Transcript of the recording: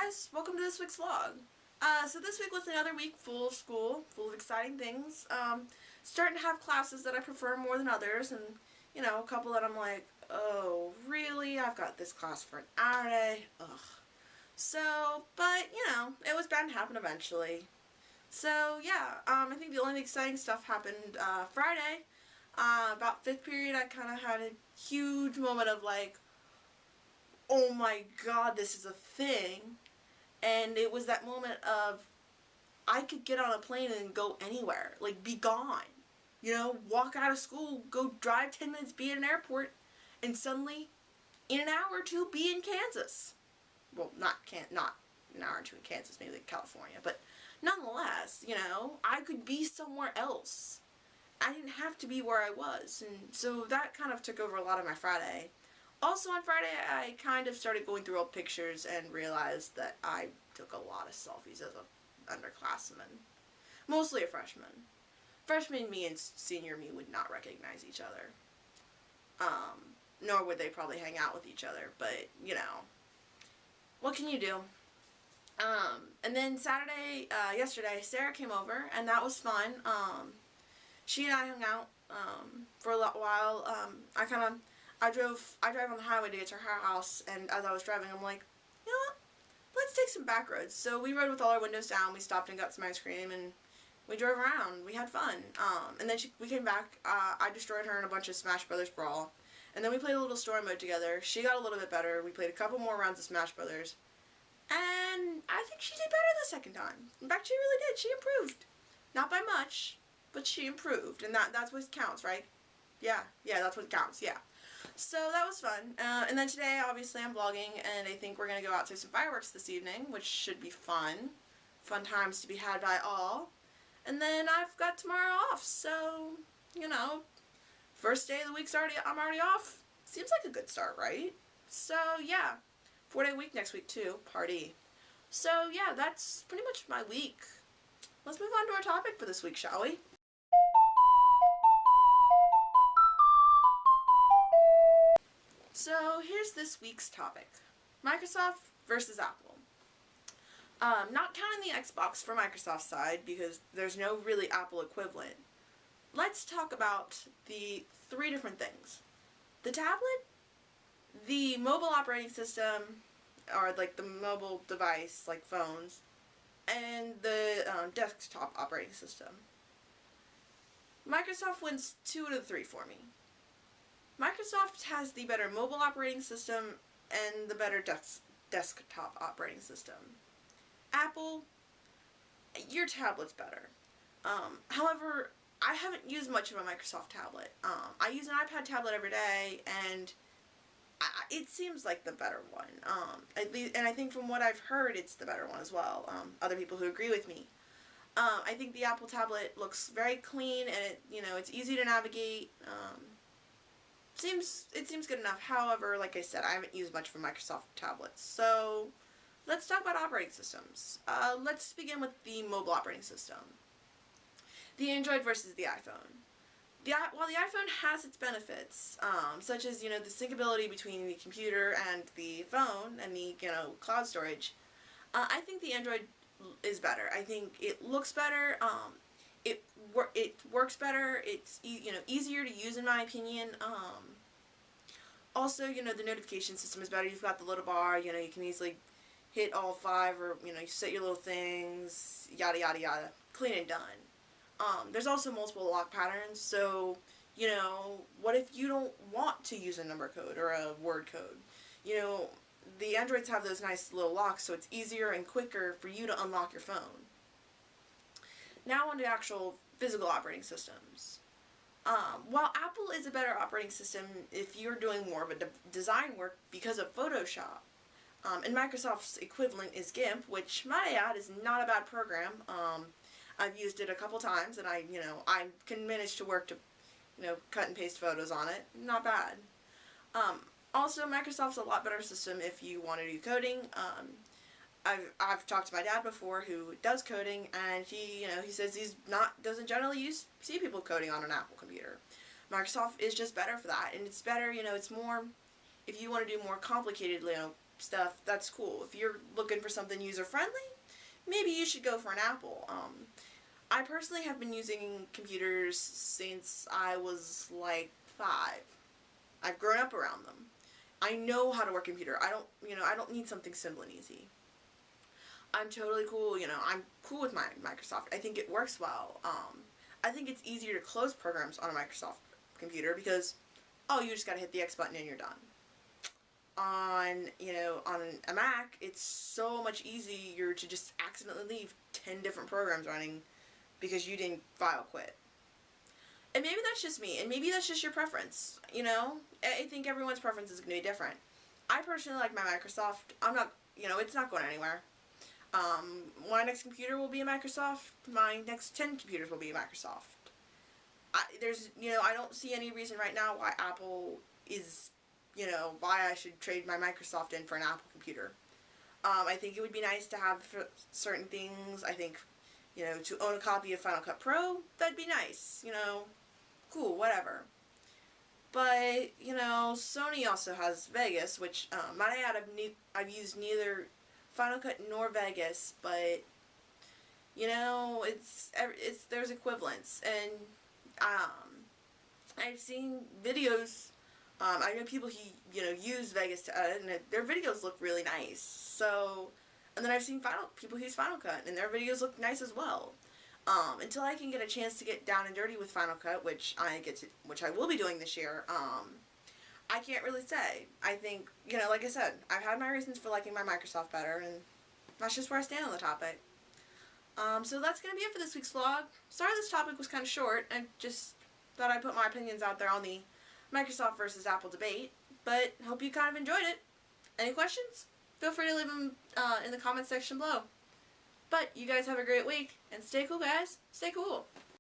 guys, welcome to this week's vlog. So this week was another week full of school, full of exciting things. Starting to have classes that I prefer more than others, and a couple that I'm like, oh, really? I've got this class for an hour today? Ugh. So, but, it was bound to happen eventually. So, yeah, I think the only exciting stuff happened Friday. About 5th period, I kind of had a huge moment of like, oh my god, this is a thing. And it was that moment of, I could get on a plane and go anywhere. Like, be gone. Walk out of school, go drive 10 minutes, be at an airport, and suddenly, in an hour or two, be in Kansas. Well, not an hour or two in Kansas, maybe like California, but nonetheless, I could be somewhere else. I didn't have to be where I was, and so that kind of took over a lot of my Friday. Also on Friday, I kind of started going through old pictures and realized that I took a lot of selfies as an underclassman. Mostly a freshman. Freshman me and senior me would not recognize each other. Nor would they probably hang out with each other, but, what can you do? And then Saturday, yesterday, Sarah came over, and that was fun. She and I hung out, for a while. I drive on the highway to get to her house, and as I was driving, I'm like, you know what? Let's take some back roads. So we rode with all our windows down. We stopped and got some ice cream, and we drove around. We had fun. And then we came back. I destroyed her in a bunch of Smash Brothers Brawl. And then we played a little story mode together. She got a little bit better. We played a couple more rounds of Smash Brothers. And I think she did better the second time. In fact, she really did. She improved. Not by much, but she improved. And that's what counts, right? Yeah, that's what counts, yeah. So that was fun. And then today, obviously, I'm vlogging, and I think we're going to go out to some fireworks this evening, which should be fun. Fun times to be had by all. And then I've got tomorrow off, so, first day of the week's I'm already off. Seems like a good start, right? So, yeah. 4-day week next week, too. Party. So, yeah, that's pretty much my week. Let's move on to our topic for this week, shall we? So here's this week's topic. Microsoft versus Apple. Not counting the Xbox for Microsoft's side because there's no really Apple equivalent. Let's talk about the 3 different things. The tablet, the mobile operating system, or like the mobile device, like phones, and the desktop operating system. Microsoft wins 2 out of the 3 for me. Microsoft has the better mobile operating system and the better desktop operating system. Apple, your tablet's better. However, I haven't used much of a Microsoft tablet. I use an iPad tablet every day, and it seems like the better one. At least, and I think from what I've heard, it's the better one as well. Other people who agree with me. I think the Apple tablet looks very clean, and it's easy to navigate. It seems good enough. However, like I said, I haven't used much for Microsoft tablets. So, let's talk about operating systems. Let's begin with the mobile operating system. The Android versus the iPhone. While the iPhone has its benefits, such as, the syncability between the computer and the phone and the, cloud storage, I think the Android is better. I think it looks better. It works better. It's easier to use in my opinion. Also, the notification system is better. You've got the little bar. You can easily hit all 5, or you set your little things. Yada yada yada. Clean and done. There's also multiple lock patterns. So what if you don't want to use a number code or a word code? The Androids have those nice little locks, so it's easier and quicker for you to unlock your phone. Now on to actual physical operating systems. While Apple is a better operating system if you're doing more of a design work because of Photoshop, and Microsoft's equivalent is GIMP, which, my add, is not a bad program. I've used it a couple times, and I can manage to work to, cut and paste photos on it. Not bad. Also, Microsoft's a lot better system if you want to do coding. I've talked to my dad before who does coding, and he says doesn't generally see people coding on an Apple computer. Microsoft is just better for that, and it's better, it's more, if you want to do more complicated, stuff, that's cool. If you're looking for something user-friendly, maybe you should go for an Apple. I personally have been using computers since I was like 5. I've grown up around them. I know how to work a computer. I don't need something simple and easy. I'm totally cool, I'm cool with my Microsoft. I think it works well. I think it's easier to close programs on a Microsoft computer because, oh, you just gotta hit the X button and you're done. On a Mac, it's so much easier to just accidentally leave 10 different programs running because you didn't file quit. And maybe that's just me, and maybe that's just your preference, I think everyone's preference is going to be different. I personally like my Microsoft. It's not going anywhere. My next computer will be a Microsoft. My next 10 computers will be a Microsoft. I don't see any reason right now why Apple is, why I should trade my Microsoft in for an Apple computer. I think it would be nice to have certain things. I think, to own a copy of Final Cut Pro, that'd be nice, cool, whatever. But, Sony also has Vegas, which, might I add, I've used neither Final Cut nor Vegas, but, there's equivalence, and, I've seen videos, I know people use Vegas to edit, and their videos look really nice, so, and then I've seen people use Final Cut, and their videos look nice as well. Until I can get a chance to get down and dirty with Final Cut, which I will be doing this year, I can't really say. I think, like I said, I've had my reasons for liking my Microsoft better, and that's just where I stand on the topic. So that's going to be it for this week's vlog. Sorry this topic was kind of short. I just thought I'd put my opinions out there on the Microsoft versus Apple debate, but hope you kind of enjoyed it. Any questions? Feel free to leave them in the comments section below. But you guys have a great week, and stay cool, guys. Stay cool.